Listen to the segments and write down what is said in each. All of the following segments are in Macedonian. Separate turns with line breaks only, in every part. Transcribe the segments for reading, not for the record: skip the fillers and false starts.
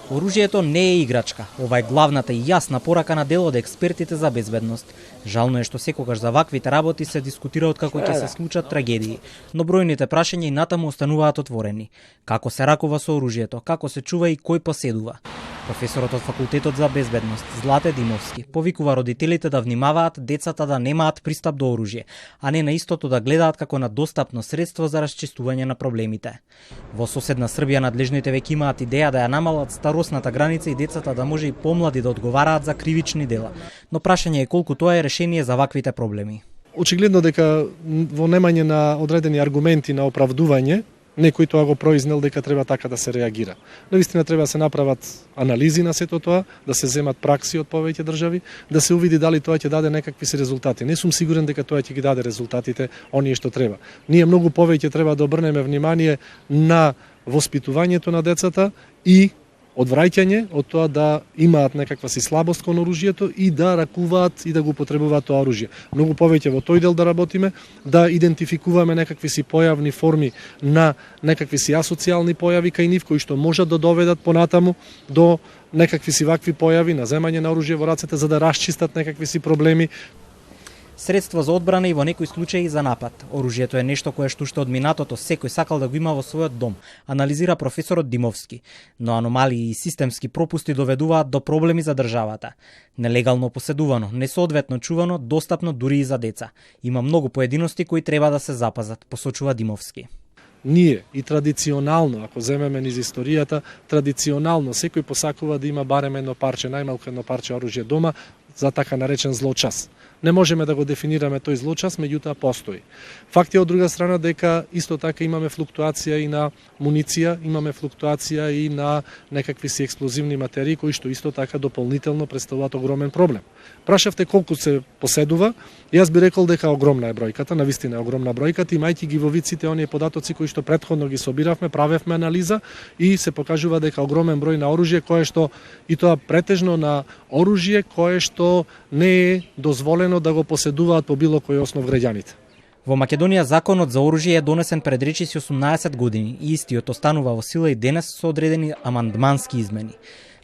Оружјето не е играчка. Ова е главната и јасна порака на дел од експертите за безбедност. Жално е што секогаш за ваквите работи се дискутира од како ќе се случат трагедии, но бројните прашања и натаму остануваат отворени. Како се ракува со оружјето, како се чува и кој поседува? Професорот од Факултетот за безбедност Злате Димовски повикува родителите да внимаваат децата да немаат пристап до оружје, а не на истото да гледаат како на достапно средство за расчистување на проблемите. Во соседна Србија надлежните веќе имаат идеја да ја намалат старосната граница и децата да може и помлади да одговараат за кривични дела. Но прашање е колку тоа е решение за ваквите проблеми.
Очигледно дека во немање на одредени аргументи на оправдување, некој тоа го произнел дека треба така да се реагира. Навистина треба да се направат анализи на сето тоа, да се земат пракси од повеќе држави, да се увиди дали тоа ќе даде некакви се резултати. Не сум сигурен дека тоа ќе ги даде резултатите оние што треба. Ние многу повеќе треба да обрнеме внимание на воспитувањето на децата и одвраќање од тоа да имаат некаква си слабост кон оружјето и да ракуваат и да го потребуваат тоа оружје. Многу повеќе во тој дел да работиме, да идентификуваме некакви си појавни форми на некакви си асоцијални појави кај нив кои што можат да доведат понатаму до некакви си вакви појави на земање на оружје во рацете за да расчистат некакви си проблеми.
Средство за одбрана и во некои случаи за напад. Оружјето е нешто кое што уште од минатото секој сакал да го има во својот дом, анализира професорот Димовски, но аномалии и системски пропусти доведуваат до проблеми за државата. Нелегално поседувано, несоодветно чувано, достапно дури и за деца. Има многу поединости кои треба да се запазат, посочува Димовски.
Ние и традиционално, ако земеме низ историјата, традиционално секој посакува да има барем едно парче, најмалку едно парче оружје дома за така наречен злочас. Не можеме да го дефинираме тој злочас, меѓутоа постои. Факт е од друга страна дека исто така имаме флуктуација и на муниција, имаме флуктуација и на некакви си експлозивни материи кои што исто така дополнително представуваат огромен проблем. Прашавте колку се поседува, јас би рекол дека огромна е бројката, навистина е огромна бројката, имајќи ги во вид сите оние податоци кои што претходно ги собиравме, правевме анализа и се покажува дека огромен број на оружје кое што и тоа претежно на оружје кое што не е дозволено да го поседуваат по било кој основ граѓаните.
Во Македонија законот за оружје е донесен пред речиси 18 години и истиот останува во сила и денес со одредени амандмански измени.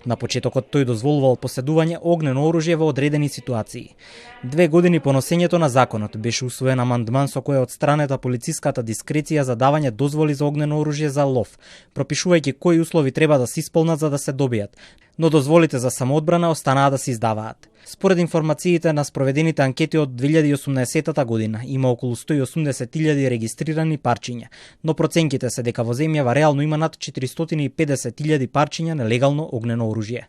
На почетокот тој дозволувал поседување огнено оружје во одредени ситуации. 2 години по носењето на законот беше усвоен амандман со кој отстранета полициската дискреција за давање дозволи за огнено оружје за лов, пропишувајќи кои услови треба да се исполнат за да се добијат, но дозволите за самоодбрана останаа да се издаваат. Според информациите на спроведените анкети од 2018 година, има околу 180.000 регистрирани парчиња, но проценките се дека во земјава реално има над 450.000 парчиња нелегално огнено оружје.